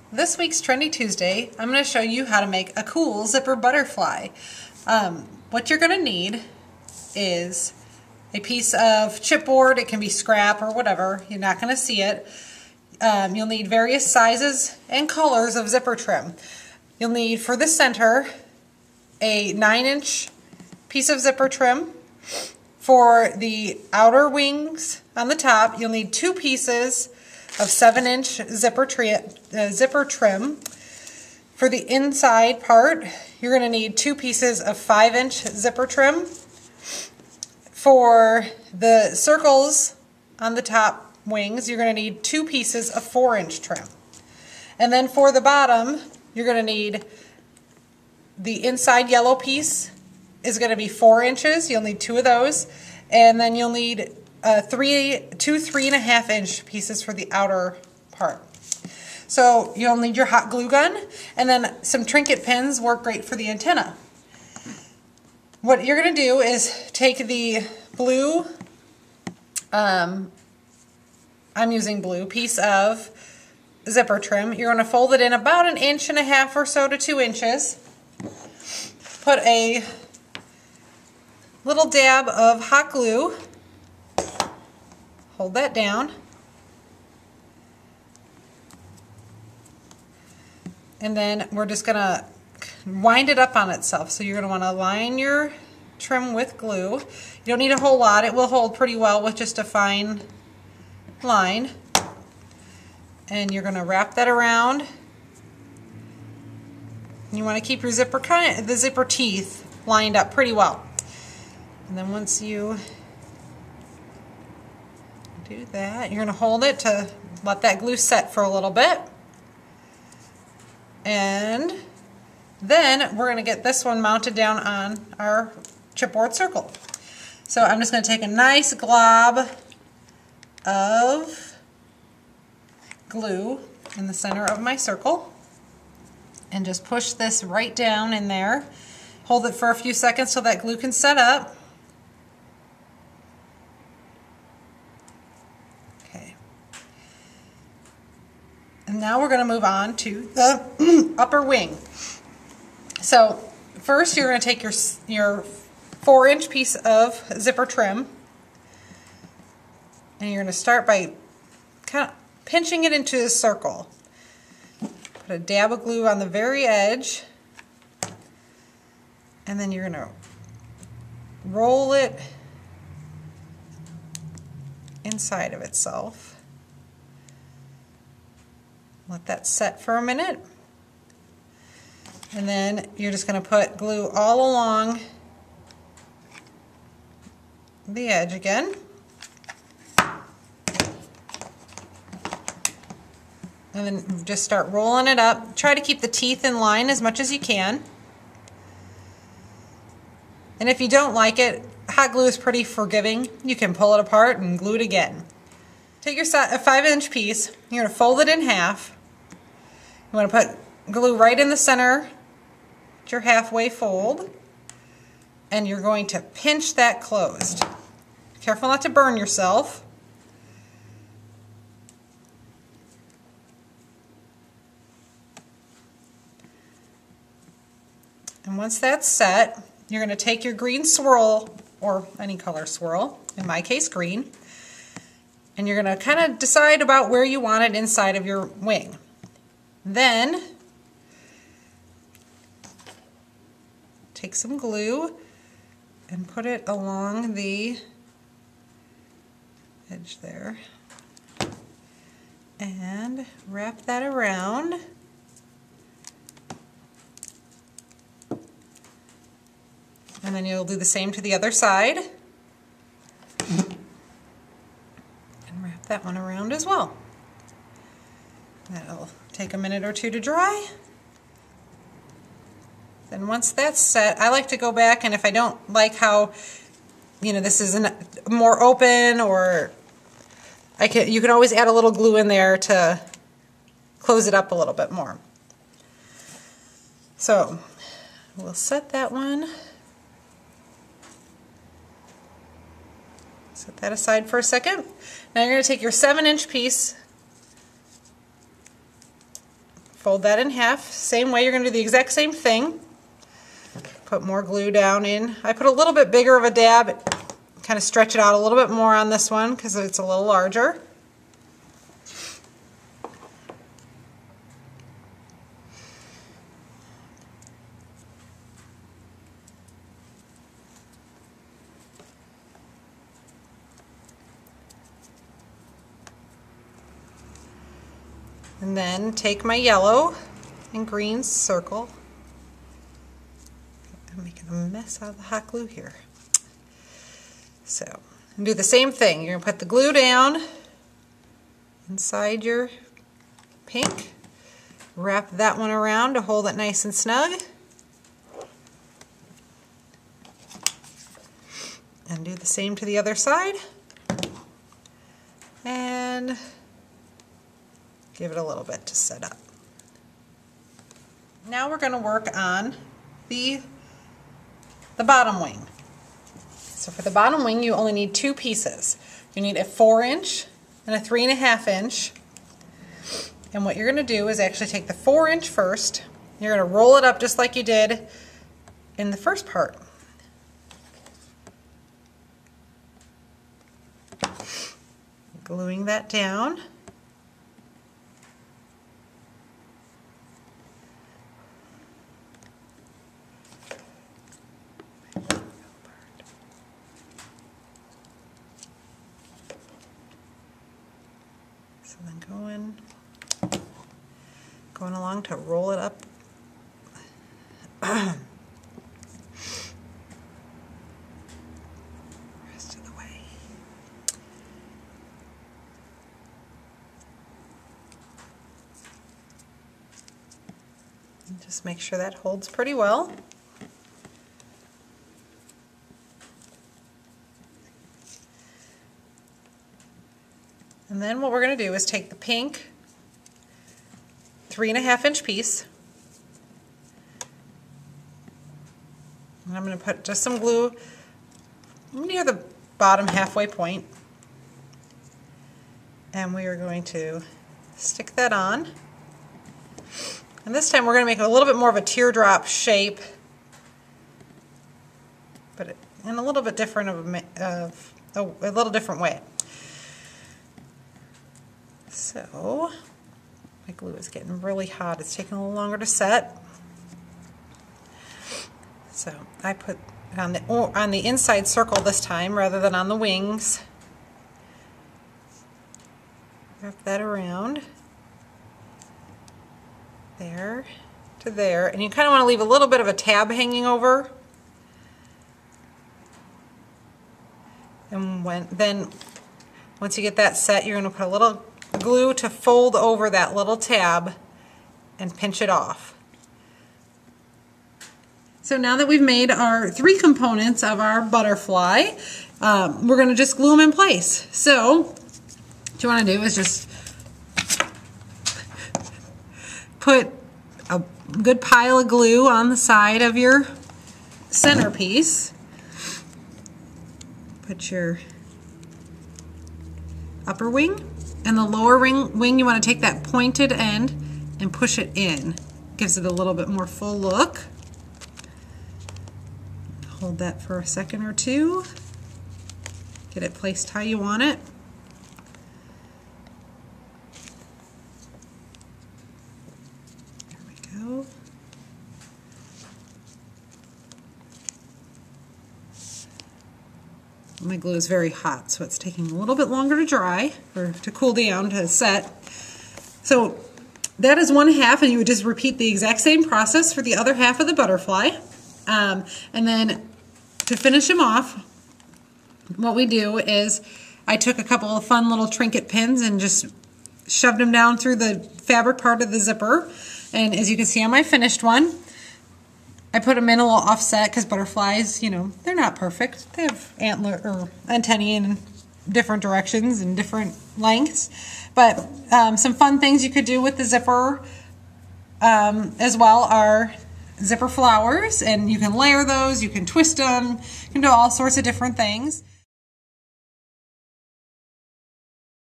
This week's Trendy Tuesday, I'm going to show you how to make a cool zipper butterfly. What you're going to need is a piece of chipboard. It can be scrap or whatever. You're not going to see it. You'll need various sizes and colors of zipper trim. You'll need, for the center, a 9-inch piece of zipper trim. For the outer wings on the top, you'll need 2 pieces of 7-inch zipper trim. For the inside part, you're going to need 2 pieces of 5-inch zipper trim. For the circles on the top wings, you're going to need 2 pieces of 4-inch trim. And then for the bottom, you're going to need the inside yellow piece is going to be 4 inches. You'll need 2 of those. And then you'll need 2 3.5-inch pieces for the outer part. So you'll need your hot glue gun, and then some trinket pins work great for the antenna. What you're going to do is take the blue, I'm using blue, piece of zipper trim. You're going to fold it in about 1.5 inches or so to 2 inches. Put a little dab of hot glue. Hold that down. And then we're just going to wind it up on itself. So you're going to want to line your trim with glue. You don't need a whole lot. It will hold pretty well with just a fine line. And you're going to wrap that around. You want to keep your zipper the zipper teeth lined up pretty well. And then once you do that, you're going to hold it to let that glue set for a little bit. And then we're going to get this one mounted down on our chipboard circle. So I'm just going to take a nice glob of glue in the center of my circle and just push this right down in there. Hold it for a few seconds so that glue can set up. And now we're going to move on to the upper wing. So first you're going to take your 4-inch piece of zipper trim, and you're going to start by kind of pinching it into a circle. Put a dab of glue on the very edge, and then you're going to roll it inside of itself. Let that set for a minute. And then you're just going to put glue all along the edge again. And then just start rolling it up. Try to keep the teeth in line as much as you can. And if you don't like it, hot glue is pretty forgiving. You can pull it apart and glue it again. Take your 5-inch piece, you're going to fold it in half. You want to put glue right in the center at your halfway fold, and you're going to pinch that closed. Careful not to burn yourself. And once that's set, you're going to take your green swirl, or any color swirl, in my case green, and you're going to kind of decide about where you want it inside of your wing. Then take some glue and put it along the edge there and wrap that around. And then you'll do the same to the other side and wrap that one around as well. That'll take a minute or two to dry. Then once that's set, I like to go back, and if I don't like how, this is more open, or you can always add a little glue in there to close it up a little bit more. So we'll set that one. Set that aside for a second. Now you're going to take your 7-inch piece fold that in half. Same way, you're going to do the exact same thing. Put more glue down in. I put a little bit bigger of a dab, kind of stretch it out a little bit more on this one because it's a little larger. And then take my yellow and green circle. I'm making a mess out of the hot glue here. So, and do the same thing. You're going to put the glue down inside your pink. Wrap that one around to hold it nice and snug. And do the same to the other side. And give it a little bit to set up. Now we're going to work on the bottom wing. So for the bottom wing, you only need 2 pieces. You need a 4-inch and a 3.5 inch. And what you're going to do is actually take the 4-inch first. You're going to roll it up just like you did in the first part. Gluing that down. So then going along to roll it up. Rest of the way. And just make sure that holds pretty well. And then what we're going to do is take the pink 3.5 inch piece, and I'm going to put just some glue near the bottom halfway point, and we are going to stick that on. And this time we're going to make it a little bit more of a teardrop shape, but in a little bit different of a little different way. So my glue is getting really hot. It's taking a little longer to set. So I put it on the inside circle this time rather than on the wings. Wrap that around there to there, and you kind of want to leave a little bit of a tab hanging over. And then once you get that set, you're going to put a little glue to fold over that little tab and pinch it off. So now that we've made our 3 components of our butterfly, we're going to just glue them in place. So what you want to do is just put a good pile of glue on the side of your centerpiece. Put your upper wing. And the lower wing, you want to take that pointed end and push it in. Gives it a little bit more full look. Hold that for a second or two. Get it placed how you want it. There we go. My glue is very hot, so it's taking a little bit longer to dry, or to cool down, to set. So that is one half, and you would just repeat the exact same process for the other half of the butterfly. And then to finish them off, what we do is I took a couple of fun little trinket pins and just shoved them down through the fabric part of the zipper. And as you can see on my finished one, I put them in a little offset because butterflies, you know, they're not perfect. They have antler or antennae in different directions and different lengths. But some fun things you could do with the zipper as well are zipper flowers, and you can layer those, you can twist them, you can do all sorts of different things.